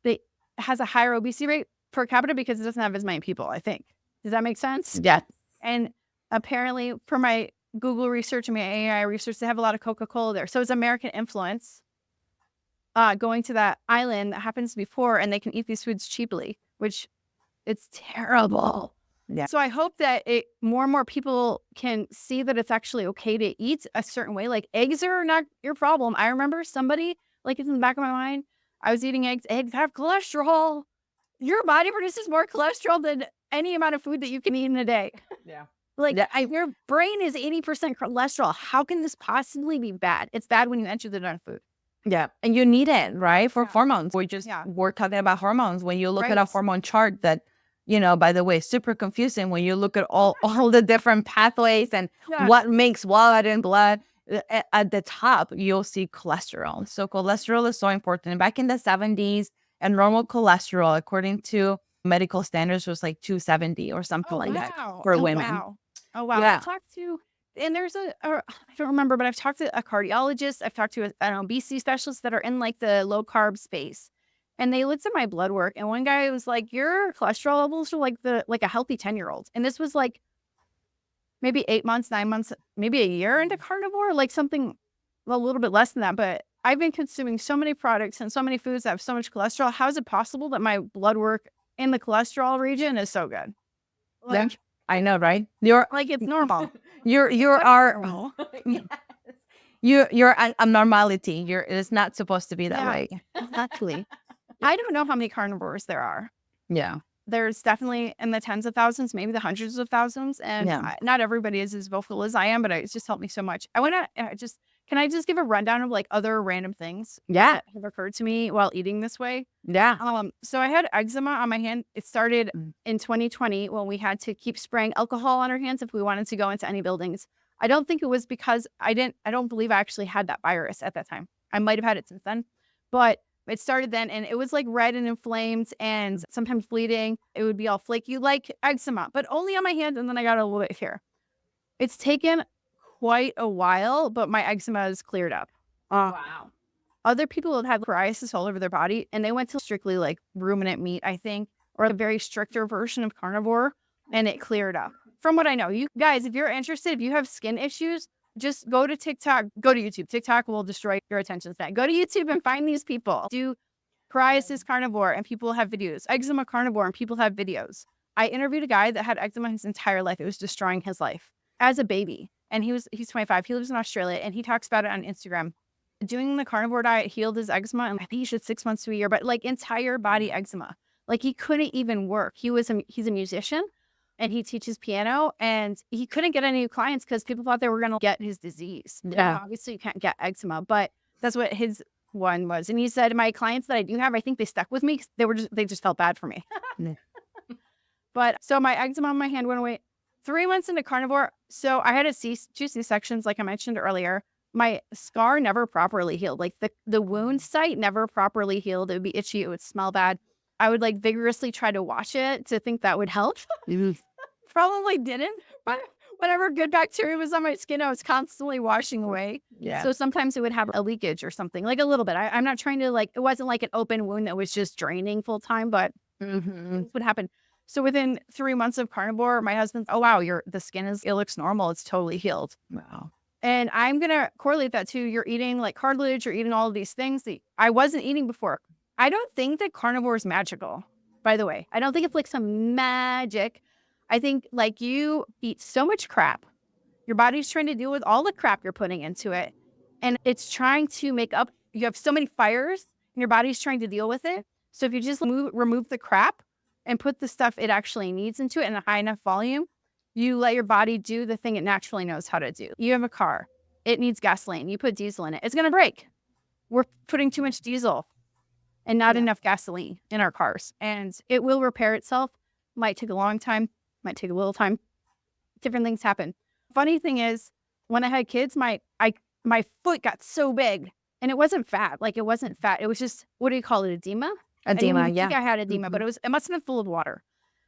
[SPEAKER 2] that has a higher obesity rate per capita because it doesn't have as many people, I think. Does that make sense?
[SPEAKER 1] Yeah.
[SPEAKER 2] And apparently, for my Google research and my AI research, they have a lot of Coca-Cola there. So it's American influence going to that island that happens before, and they can eat these foods cheaply, which it's terrible.
[SPEAKER 1] Yeah.
[SPEAKER 2] So I hope that more and more people can see that it's actually okay to eat a certain way. Like eggs are not your problem. I remember somebody, like it's in the back of my mind, I was eating eggs. Eggs have cholesterol. Your body produces more cholesterol than any amount of food that you can eat in a day.
[SPEAKER 1] Yeah.
[SPEAKER 2] Like
[SPEAKER 1] Yeah,
[SPEAKER 2] your brain is 80% cholesterol. How can this possibly be bad? It's bad when you enter the junk food.
[SPEAKER 1] Yeah. And you need it, right? For
[SPEAKER 2] Yeah.
[SPEAKER 1] hormones. We're talking about hormones. When you look at a hormone chart that, by the way, super confusing when you look at all the different pathways and what makes what in blood. At the top, you'll see cholesterol. So cholesterol is so important. Back in the 70s, and normal cholesterol, according to medical standards, was like 270 or something like that for women.
[SPEAKER 2] Wow. Oh, wow.
[SPEAKER 1] Yeah.
[SPEAKER 2] I've talked to, and there's I don't remember, but I've talked to a cardiologist. I've talked to an obesity specialist that are in like the low carb space. And they looked at my blood work. And one guy was like, your cholesterol levels are like a healthy 10-year-old. And this was like maybe 8 months, 9 months, maybe a year into carnivore, like something a little bit less than that. But I've been consuming so many products and so many foods that have so much cholesterol. How is it possible that my blood work in the cholesterol region is so good?
[SPEAKER 1] Like, I know, right? You're
[SPEAKER 2] like it's normal.
[SPEAKER 1] You're
[SPEAKER 2] normal.
[SPEAKER 1] You're an abnormality. It's not supposed to be that way.
[SPEAKER 2] Exactly. I don't know how many carnivores there are.
[SPEAKER 1] Yeah.
[SPEAKER 2] There's definitely in the tens of thousands, maybe the hundreds of thousands. And not everybody is as vocal as I am, but it's just helped me so much. I want to can I just give a rundown of like other random things that have occurred to me while eating this way?
[SPEAKER 1] Yeah.
[SPEAKER 2] So I had eczema on my hand. It started in 2020 when we had to keep spraying alcohol on our hands if we wanted to go into any buildings. I don't think it was because I don't believe I actually had that virus at that time. I might have had it since then, but it started then and it was like red and inflamed and sometimes bleeding. It would be all flaky like eczema, but only on my hand. And then I got a little bit here. It's taken quite a while, but my eczema has cleared up.
[SPEAKER 1] Wow.
[SPEAKER 2] Other people have had psoriasis all over their body and they went to strictly like ruminant meat, I think, or a very stricter version of carnivore and it cleared up. From what I know, you guys, if you're interested, if you have skin issues, just go to TikTok, go to YouTube. TikTok will destroy your attention span. Go to YouTube and find these people. Do psoriasis carnivore and people have videos. Eczema carnivore and people have videos. I interviewed a guy that had eczema his entire life. It was destroying his life as a baby. And he's 25. He lives in Australia and he talks about it on Instagram. Doing the carnivore diet healed his eczema and I think he should 6 months to a year, but like entire body eczema. Like he couldn't even work. He's a musician and he teaches piano and he couldn't get any clients because people thought they were going to get his disease.
[SPEAKER 1] Yeah.
[SPEAKER 2] Obviously you can't get eczema, but that's what his one was. And he said, my clients that I do have, I think they stuck with me. They just felt bad for me. But so my eczema on my hand went away 3 months into carnivore. So I had two C-sections, like I mentioned earlier. My scar never properly healed. Like the wound site never properly healed. It would be itchy. It would smell bad. I would like vigorously try to wash it to think that would help. Probably didn't. But whatever good bacteria was on my skin, I was constantly washing away.
[SPEAKER 1] Yeah.
[SPEAKER 2] So sometimes it would have a leakage or something, like a little bit. I'm not trying to it wasn't like an open wound that was just draining full time, but this would happen. So within 3 months of carnivore, my husband's, oh, wow, the skin it looks normal. It's totally healed.
[SPEAKER 1] Wow.
[SPEAKER 2] And I'm going to correlate that to you're eating like cartilage, you're eating all of these things that I wasn't eating before. I don't think that carnivore is magical, by the way. I don't think it's like some magic. I think like you eat so much crap. Your body's trying to deal with all the crap you're putting into it. And it's trying to make up. You have so many fires and your body's trying to deal with it. So if you just remove the crap and put the stuff it actually needs into it in a high enough volume, you let your body do the thing it naturally knows how to do. You have a car. It needs gasoline. You put diesel in it. It's going to break. We're putting too much diesel and not enough gasoline in our cars. And it will repair itself. Might take a long time. Might take a little time. Different things happen. Funny thing is, when I had kids, my foot got so big. And it wasn't fat. Like, it wasn't fat. It was just, what do you call it? Edema?
[SPEAKER 1] Edema,
[SPEAKER 2] I think I had edema, but it must have been full of water.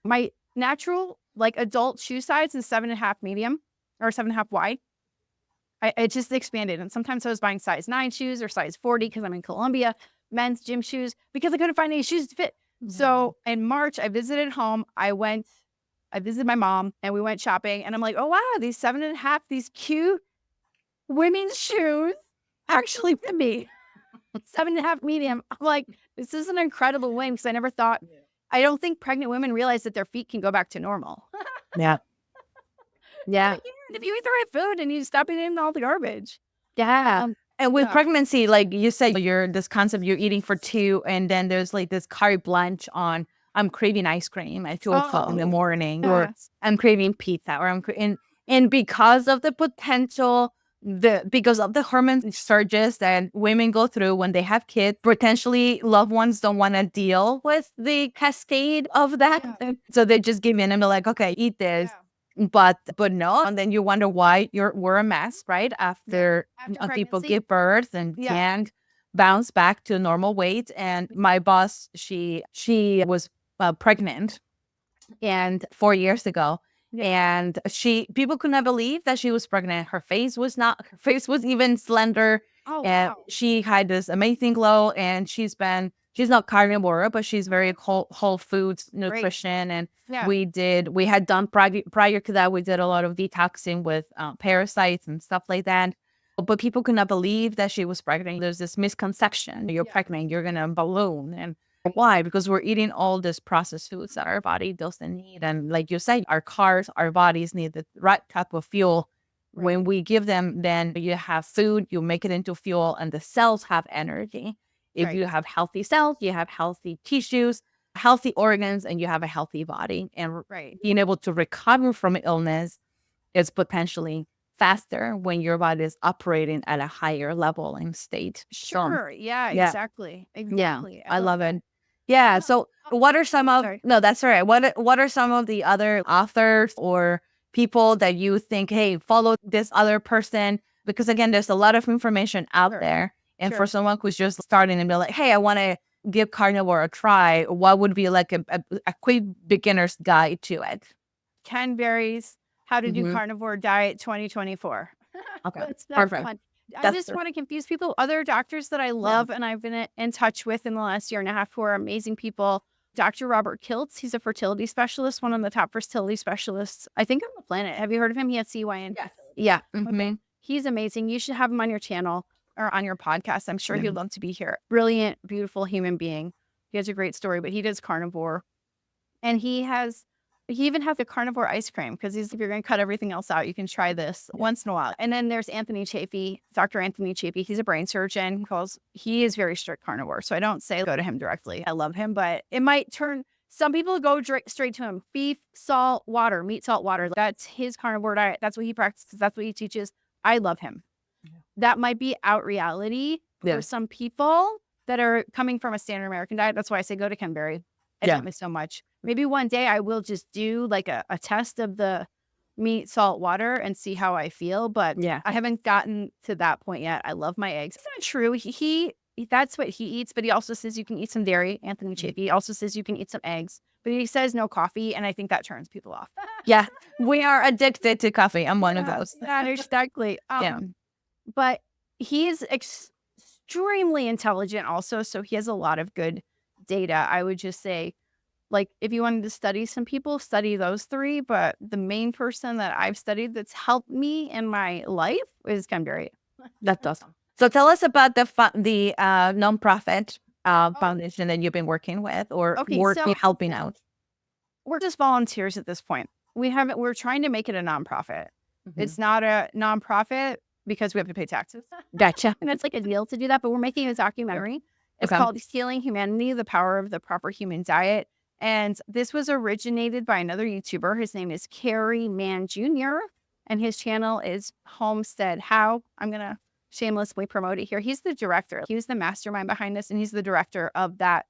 [SPEAKER 2] My natural, like adult shoe size is 7.5 medium or 7.5 wide. It just expanded. And sometimes I was buying size 9 shoes or size 40 because I'm in Colombia, men's gym shoes, because I couldn't find any shoes to fit. So in March, I visited home. I visited my mom and we went shopping. And I'm like, oh, wow, these 7.5, these cute women's shoes actually fit me. 7.5 medium. I'm like, this is an incredible win because I never thought, I don't think pregnant women realize that their feet can go back to normal.
[SPEAKER 1] Yeah. Yeah.
[SPEAKER 2] If you eat the right food and you stop eating all the garbage.
[SPEAKER 1] Yeah. And with
[SPEAKER 2] yeah.
[SPEAKER 1] pregnancy, like you said, this concept you're eating for 2, and then there's like this carte blanche on I'm craving ice cream at 2 o'clock in the morning, or
[SPEAKER 2] Yes.
[SPEAKER 1] I'm craving pizza, or and because of the potential, because of the hormone surges that women go through when they have kids, potentially loved ones don't want to deal with the cascade of that, so they just give in and be like, okay, eat this. But no, and then you wonder why we're a mess, right? After people give birth and can't bounce back to normal weight. And my boss, she was pregnant, and 4 years ago, and people could not believe that she was pregnant. Her face was even slender.
[SPEAKER 2] Oh,
[SPEAKER 1] and
[SPEAKER 2] wow.
[SPEAKER 1] she had this amazing glow, and she's not carnivore, but she's very whole foods nutrition. And we had done prior to that, we did a lot of detoxing with parasites and stuff like that. But people could not believe that she was pregnant. There's this misconception: you're pregnant, you're gonna balloon. And why? Because we're eating all these processed foods that our body doesn't need. And like you said, our cars, our bodies need the right type of fuel. When we give them, then you have food, you make it into fuel, and the cells have energy. If you have healthy cells, you have healthy tissues, healthy organs, and you have a healthy body. And being able to recover from illness is potentially faster when your body is operating at a higher level and state.
[SPEAKER 2] Sure. Exactly. Exactly.
[SPEAKER 1] I love it. Yeah. So what are some of no, that's all right. What are some of the other authors or people that you think, hey, follow this other person? Because again, there's a lot of information out there. And for someone who's just starting and be like, hey, I want to give carnivore a try, what would be like a quick beginner's guide to it?
[SPEAKER 2] Ken Berry's How to Do Carnivore Diet 2024.
[SPEAKER 1] Okay.
[SPEAKER 2] That's
[SPEAKER 1] Perfect.
[SPEAKER 2] fun. I just want to confuse people. Other doctors that I love and I've been in touch with in the last year and a half who are amazing people. Dr. Robert Kiltz, he's a fertility specialist, one of the top fertility specialists, I think, on the planet. Have you heard of him? He had CYN.
[SPEAKER 1] Yes. Yeah.
[SPEAKER 2] Okay. He's amazing. You should have him on your channel or on your podcast. I'm sure he'd love to be here. Brilliant, beautiful human being. He has a great story, but he does carnivore. And he even has a carnivore ice cream because if you're going to cut everything else out, you can try this once in a while. And then there's Anthony Chafee, Dr. Anthony Chafee. He's a brain surgeon. He is very strict carnivore. So I don't say go to him directly. I love him, but it might turn. Some people go straight to him. Beef, salt, water, meat, salt, water. That's his carnivore diet. That's what he practices. That's what he teaches. I love him. That might be out reality for some people that are coming from a standard American diet. That's why I say go to Ken Berry. It helped me so much. Maybe one day I will just do like a test of the meat, salt, water and see how I feel. But I haven't gotten to that point yet. I love my eggs. It's not true. He that's what he eats, but he also says you can eat some dairy. Anthony Chafee also says you can eat some eggs, but he says no coffee. And I think that turns people off.
[SPEAKER 1] We are addicted to coffee. I'm one of those.
[SPEAKER 2] Exactly. But he is extremely intelligent also. So he has a lot of good data. I would just say, like, if you wanted to study some people, study those 3. But the main person that I've studied that's helped me in my life is Ken Berry.
[SPEAKER 1] That's awesome. So tell us about the nonprofit foundation that you've been working with or helping out.
[SPEAKER 2] We're just volunteers at this point. We're trying to make it a nonprofit. It's not a nonprofit because we have to pay taxes.
[SPEAKER 1] Gotcha.
[SPEAKER 2] And it's like a deal to do that. But we're making a documentary. It's called Healing Humanity, The Power of the Proper Human Diet. And this was originated by another YouTuber. His name is Carrie Mann Jr. And his channel is Homestead How. I'm going to shamelessly promote it here. He's the director. He was the mastermind behind this. And he's the director of that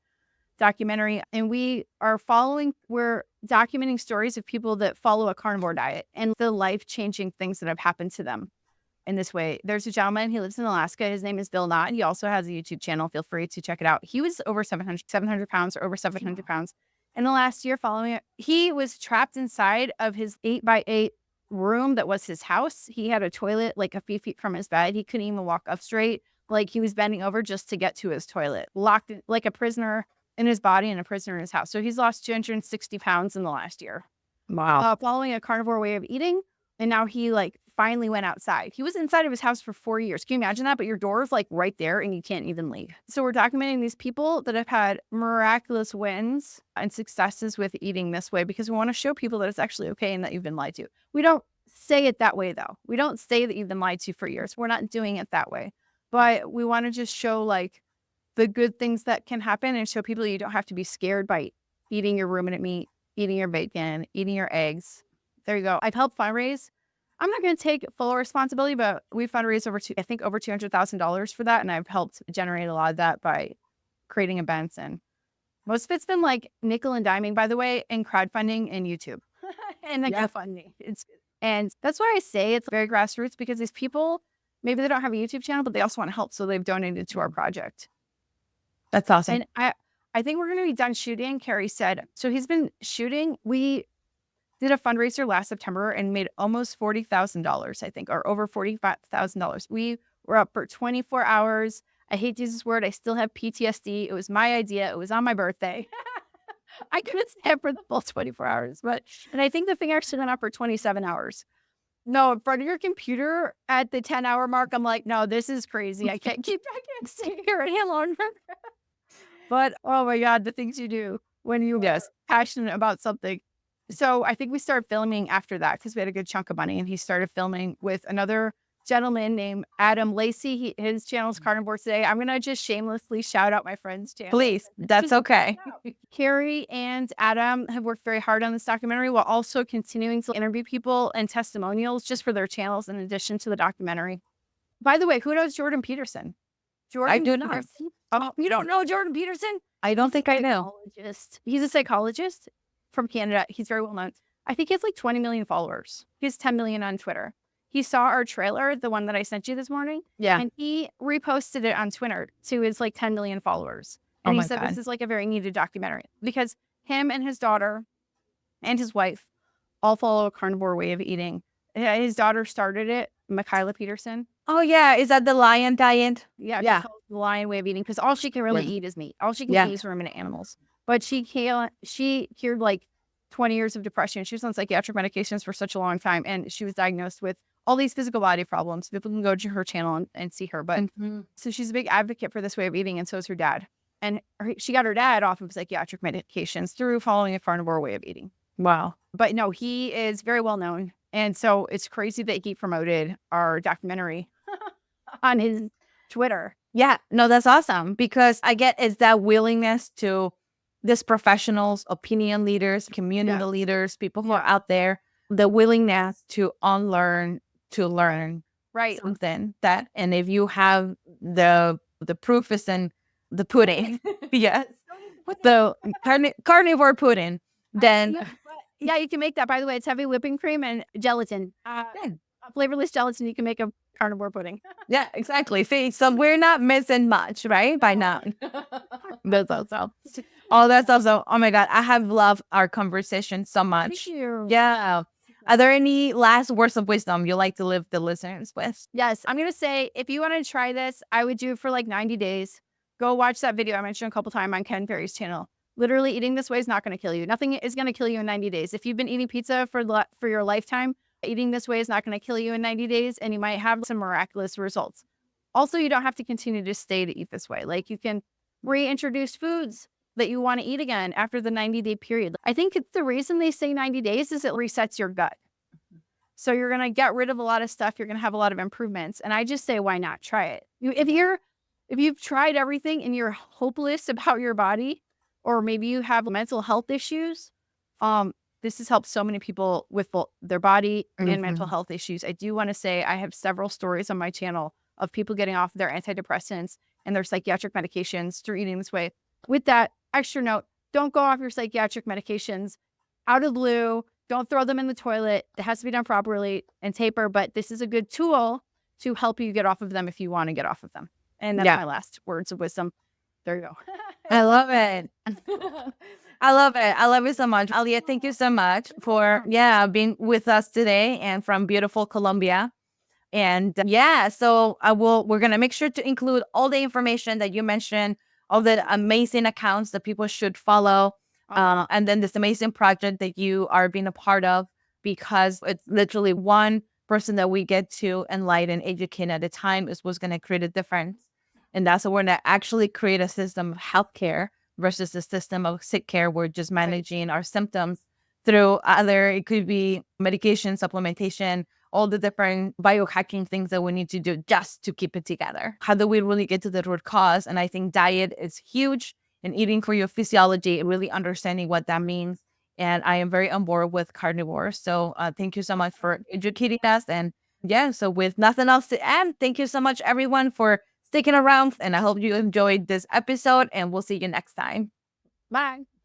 [SPEAKER 2] documentary. And we're documenting stories of people that follow a carnivore diet and the life-changing things that have happened to them in this way. There's a gentleman, he lives in Alaska. His name is Bill Knott. He also has a YouTube channel. Feel free to check it out. He was over 700 pounds or over 700 pounds. In the last year following it, he was trapped inside of his 8x8 room that was his house. He had a toilet like a few feet from his bed. He couldn't even walk up straight. Like he was bending over just to get to his toilet, locked like a prisoner in his body and a prisoner in his house. So he's lost 260 pounds in the last year.
[SPEAKER 1] Wow.
[SPEAKER 2] Following a carnivore way of eating. And now he like finally went outside. He was inside of his house for 4 years. Can you imagine that? But your door is like right there and you can't even leave. So we're documenting these people that have had miraculous wins and successes with eating this way because we want to show people that it's actually okay and that you've been lied to. We don't say it that way though. We don't say that you've been lied to for years. We're not doing it that way. But we want to just show like the good things that can happen and show people you don't have to be scared by eating your ruminant meat, eating your bacon, eating your eggs. There you go. I've helped fundraise. I'm not going to take full responsibility, but we fundraised over $200,000 for that. And I've helped generate a lot of that by creating events. And most of it's been like nickel and diming, by the way, and crowdfunding and YouTube and like GoFundMe. And that's why I say it's very grassroots because these people, maybe they don't have a YouTube channel, but they also want to help. So they've donated to our project.
[SPEAKER 1] That's awesome.
[SPEAKER 2] And I think we're going to be done shooting, Carrie said. So he's been shooting. We did a fundraiser last September and made almost $40,000, I think, or over $45,000. We were up for 24 hours. I hate to use this word. I still have PTSD. It was my idea. It was on my birthday. I couldn't stay up for the full 24 hours. And I think the thing actually went up for 27 hours. No, in front of your computer at the 10-hour mark, I'm like, no, this is crazy. I can't stay here any longer. But oh my God, the things you do when you are passionate about something. So I think we started filming after that because we had a good chunk of money, and he started filming with another gentleman named Adam Lacey. His channel is Carnivore Today. I'm going to just shamelessly shout out my friend's channel.
[SPEAKER 1] Please, that's okay.
[SPEAKER 2] Carrie and Adam have worked very hard on this documentary while also continuing to interview people and testimonials just for their channels in addition to the documentary. By the way, who knows Jordan Peterson?
[SPEAKER 1] I do not.
[SPEAKER 2] Oh, you don't know Jordan Peterson?
[SPEAKER 1] I don't think I know.
[SPEAKER 2] He's a psychologist from Canada. He's very well known. I think he has like 20 million followers. He has 10 million on Twitter. He saw our trailer, the one that I sent you this morning.
[SPEAKER 1] Yeah.
[SPEAKER 2] And he reposted it on Twitter to his like 10 million followers. And he said, this is like a very needed documentary because him and his daughter and his wife all follow a carnivore way of eating. His daughter started it, Michaela Peterson.
[SPEAKER 1] Oh, yeah. Is that the lion diet?
[SPEAKER 2] Yeah. She calls it the lion way of eating because all she can really eat is meat. All she can eat is ruminant animals. But she cured like 20 years of depression. She was on psychiatric medications for such a long time. And she was diagnosed with all these physical body problems. People can go to her channel and see her. But so she's a big advocate for this way of eating. And so is her dad. And she got her dad off of psychiatric medications through following a carnivore way of eating.
[SPEAKER 1] Wow.
[SPEAKER 2] But no, he is very well known. And so it's crazy that he promoted our documentary on his Twitter.
[SPEAKER 1] Yeah, no, that's awesome because I get it's that willingness to these professionals, opinion leaders, community leaders, people who are out there, the willingness to unlearn, to learn something that, and if you have the proof is in the pudding, yes, the carnivore pudding, then
[SPEAKER 2] you can make that. By the way, it's heavy whipping cream and gelatin, flavorless gelatin. You can make a carnivore pudding.
[SPEAKER 1] Yeah, exactly. See, so we're not missing much, right? By now. That's also. Oh, that's also. Oh my God, I have loved our conversation so much.
[SPEAKER 2] Thank you.
[SPEAKER 1] Yeah. Are there any last words of wisdom you like to leave the listeners with?
[SPEAKER 2] Yes, I'm gonna say if you want to try this, I would do it for like 90 days. Go watch that video I mentioned a couple times on Ken Ferry's channel. Literally, eating this way is not going to kill you. Nothing is going to kill you in 90 days. If you've been eating pizza for your lifetime, eating this way is not going to kill you in 90 days, and you might have some miraculous results. Also, you don't have to continue to stay to eat this way. Like you can reintroduce foods that you want to eat again after the 90-day period. I think the reason they say 90 days is it resets your gut. So you're going to get rid of a lot of stuff. You're going to have a lot of improvements. And I just say, why not try it? If you've tried everything and you're hopeless about your body, or maybe you have mental health issues, this has helped so many people with their body and mental health issues. I do want to say I have several stories on my channel of people getting off their antidepressants and their psychiatric medications through eating this way. With that extra note, don't go off your psychiatric medications out of the blue. Don't throw them in the toilet. It has to be done properly and taper, but this is a good tool to help you get off of them if you want to get off of them. And that's my last words of wisdom. There you go.
[SPEAKER 1] I love it. I love it. I love it so much. Alia, thank you so much for being with us today and from beautiful Colombia. And so we're gonna make sure to include all the information that you mentioned, all the amazing accounts that people should follow, and then this amazing project that you are being a part of, because it's literally one person that we get to enlighten, educate at a time is what's gonna create a difference. And that's what we're gonna actually create a system of healthcare versus a system of sick care. We're just managing our symptoms through other, it could be medication, supplementation, all the different biohacking things that we need to do just to keep it together. How do we really get to the root cause? And I think diet is huge, and eating for your physiology and really understanding what that means. And I am very on board with carnivore. So thank you so much for educating us. And so with nothing else to add, thank you so much, everyone, for sticking around. And I hope you enjoyed this episode, and we'll see you next time.
[SPEAKER 2] Bye.